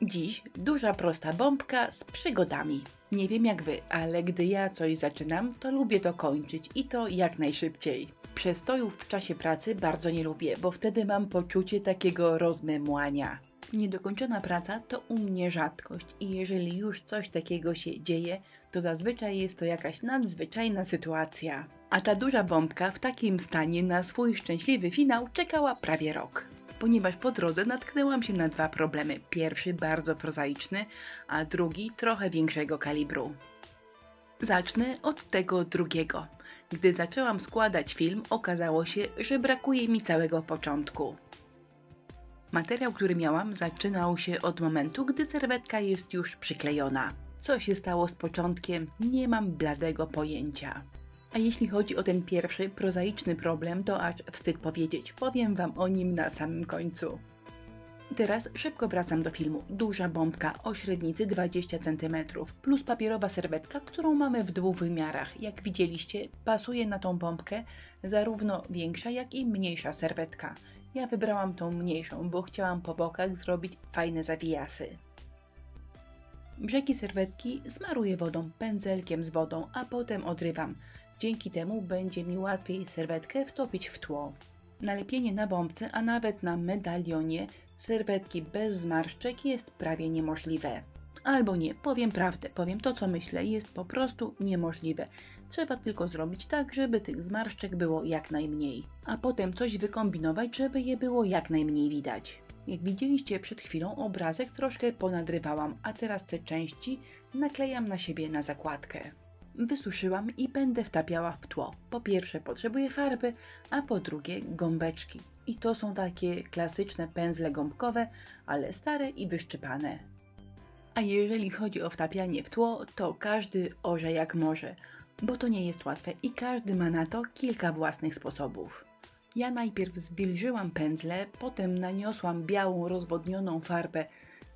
Dziś duża prosta bombka z przygodami. Nie wiem jak wy, ale gdy ja coś zaczynam, to lubię to kończyć i to jak najszybciej. Przestojów w czasie pracy bardzo nie lubię, bo wtedy mam poczucie takiego rozmemłania. Niedokończona praca to u mnie rzadkość i jeżeli już coś takiego się dzieje, to zazwyczaj jest to jakaś nadzwyczajna sytuacja. A ta duża bombka w takim stanie na swój szczęśliwy finał czekała prawie rok. Ponieważ po drodze natknęłam się na dwa problemy. Pierwszy bardzo prozaiczny, a drugi trochę większego kalibru. Zacznę od tego drugiego. Gdy zaczęłam składać film, okazało się, że brakuje mi całego początku. Materiał, który miałam, zaczynał się od momentu, gdy serwetka jest już przyklejona. Co się stało z początkiem, nie mam bladego pojęcia. A jeśli chodzi o ten pierwszy, prozaiczny problem, to aż wstyd powiedzieć. Powiem wam o nim na samym końcu. Teraz szybko wracam do filmu. Duża bombka o średnicy 20 cm plus papierowa serwetka, którą mamy w dwóch wymiarach. Jak widzieliście, pasuje na tą bombkę zarówno większa, jak i mniejsza serwetka. Ja wybrałam tą mniejszą, bo chciałam po bokach zrobić fajne zawijasy. Brzegi serwetki smaruję wodą, pędzelkiem z wodą, a potem odrywam. Dzięki temu będzie mi łatwiej serwetkę wtopić w tło. Nalepienie na bombce, a nawet na medalionie serwetki bez zmarszczek jest prawie niemożliwe. Albo nie, powiem prawdę, powiem to co myślę, jest po prostu niemożliwe. Trzeba tylko zrobić tak, żeby tych zmarszczek było jak najmniej. A potem coś wykombinować, żeby je było jak najmniej widać. Jak widzieliście przed chwilą, obrazek troszkę ponadrywałam, a teraz te części naklejam na siebie na zakładkę. Wysuszyłam i będę wtapiała w tło. Po pierwsze potrzebuję farby, a po drugie gąbeczki. I to są takie klasyczne pędzle gąbkowe, ale stare i wyszczypane. A jeżeli chodzi o wtapianie w tło, to każdy orze jak może, bo to nie jest łatwe i każdy ma na to kilka własnych sposobów. Ja najpierw zwilżyłam pędzle, potem naniosłam białą rozwodnioną farbę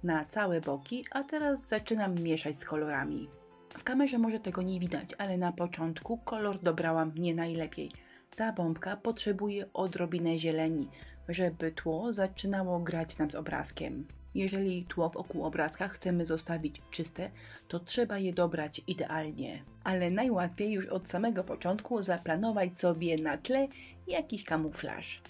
na całe boki, a teraz zaczynam mieszać z kolorami. W kamerze może tego nie widać, ale na początku kolor dobrałam nie najlepiej. Ta bombka potrzebuje odrobinę zieleni, żeby tło zaczynało grać nam z obrazkiem. Jeżeli tło wokół obrazka chcemy zostawić czyste, to trzeba je dobrać idealnie. Ale najłatwiej już od samego początku zaplanować sobie na tle jakiś kamuflaż.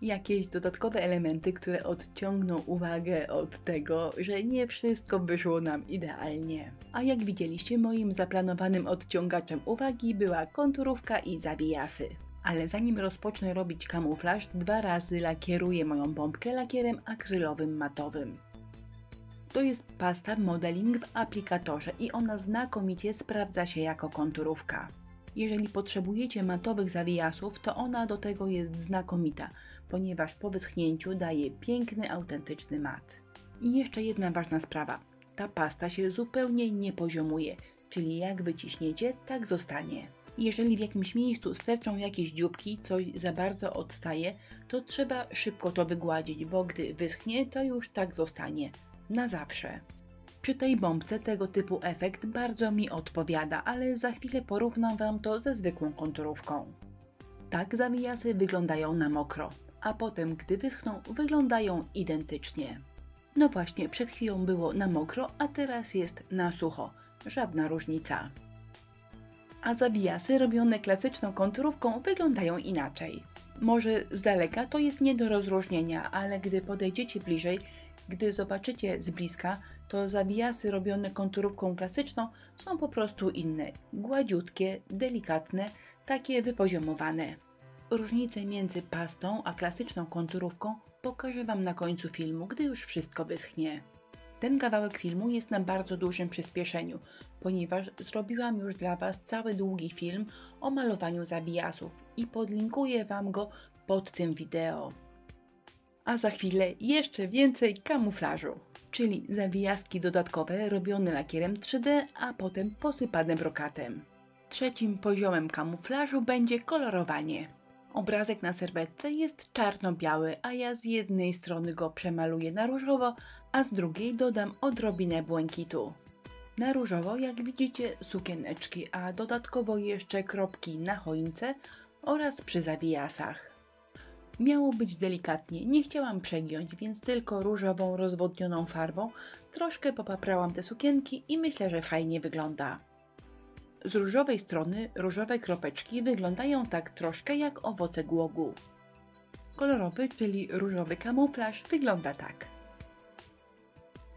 Jakieś dodatkowe elementy, które odciągną uwagę od tego, że nie wszystko wyszło nam idealnie. A jak widzieliście, moim zaplanowanym odciągaczem uwagi była konturówka i zawijasy. Ale zanim rozpocznę robić kamuflaż, 2 razy lakieruję moją bombkę lakierem akrylowym matowym. To jest pasta modeling w aplikatorze i ona znakomicie sprawdza się jako konturówka. Jeżeli potrzebujecie matowych zawijasów, to ona do tego jest znakomita, ponieważ po wyschnięciu daje piękny, autentyczny mat. I jeszcze jedna ważna sprawa. Ta pasta się zupełnie nie poziomuje, czyli jak wyciśniecie, tak zostanie. Jeżeli w jakimś miejscu sterczą jakieś dzióbki, coś za bardzo odstaje, to trzeba szybko to wygładzić, bo gdy wyschnie, to już tak zostanie. Na zawsze. Przy tej bombce tego typu efekt bardzo mi odpowiada, ale za chwilę porównam wam to ze zwykłą konturówką. Tak zawijasy wyglądają na mokro, a potem gdy wyschną, wyglądają identycznie. No właśnie, przed chwilą było na mokro, a teraz jest na sucho. Żadna różnica. A zawijasy robione klasyczną konturówką wyglądają inaczej. Może z daleka to jest nie do rozróżnienia, ale gdy podejdziecie bliżej, gdy zobaczycie z bliska, to zawijasy robione konturówką klasyczną są po prostu inne. Gładziutkie, delikatne, takie wypoziomowane. Różnicę między pastą a klasyczną konturówką pokażę wam na końcu filmu, gdy już wszystko wyschnie. Ten kawałek filmu jest na bardzo dużym przyspieszeniu, ponieważ zrobiłam już dla was cały długi film o malowaniu zawijasów i podlinkuję wam go pod tym wideo. A za chwilę jeszcze więcej kamuflażu, czyli zawijaski dodatkowe robione lakierem 3D, a potem posypane brokatem. Trzecim poziomem kamuflażu będzie kolorowanie. Obrazek na serwetce jest czarno-biały, a ja z jednej strony go przemaluję na różowo, a z drugiej dodam odrobinę błękitu. Na różowo, jak widzicie, sukieneczki, a dodatkowo jeszcze kropki na choince oraz przy zawijasach. Miało być delikatnie, nie chciałam przegiąć, więc tylko różową rozwodnioną farbą troszkę popaprałam te sukienki i myślę, że fajnie wygląda. Z różowej strony różowe kropeczki wyglądają tak troszkę jak owoce głogu. Kolorowy, czyli różowy kamuflaż wygląda tak.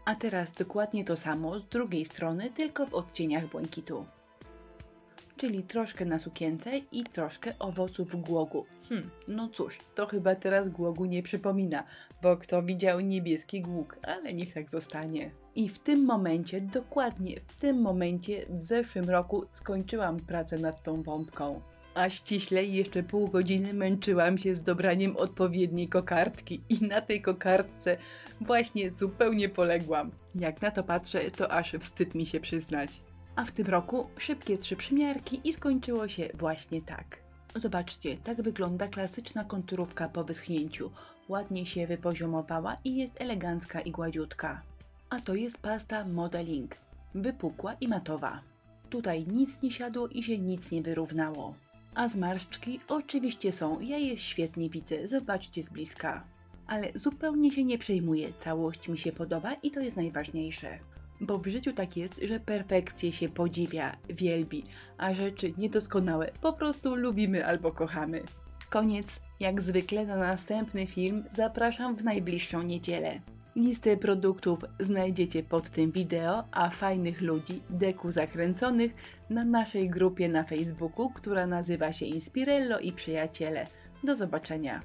A teraz dokładnie to samo z drugiej strony, tylko w odcieniach błękitu. Czyli troszkę na sukience i troszkę owoców głogu. No cóż, to chyba teraz głogu nie przypomina, bo kto widział niebieski głóg, ale niech tak zostanie. I w tym momencie, dokładnie w tym momencie w zeszłym roku skończyłam pracę nad tą bombką. A ściślej jeszcze pół godziny męczyłam się z dobraniem odpowiedniej kokardki i na tej kokardce właśnie zupełnie poległam. Jak na to patrzę, to aż wstyd mi się przyznać. A w tym roku szybkie 3 przymiarki i skończyło się właśnie tak. Zobaczcie, tak wygląda klasyczna konturówka po wyschnięciu. Ładnie się wypoziomowała i jest elegancka i gładziutka. A to jest pasta Modeling. Wypukła i matowa. Tutaj nic nie siadło i się nic nie wyrównało. A zmarszczki oczywiście są, ja je świetnie widzę, zobaczcie z bliska. Ale zupełnie się nie przejmuję, całość mi się podoba i to jest najważniejsze. Bo w życiu tak jest, że perfekcję się podziwia, wielbi, a rzeczy niedoskonałe po prostu lubimy albo kochamy. Koniec, jak zwykle na następny film zapraszam w najbliższą niedzielę. Listę produktów znajdziecie pod tym wideo, a fajnych ludzi, deku zakręconych, na naszej grupie na Facebooku, która nazywa się Inspirello i Przyjaciele. Do zobaczenia!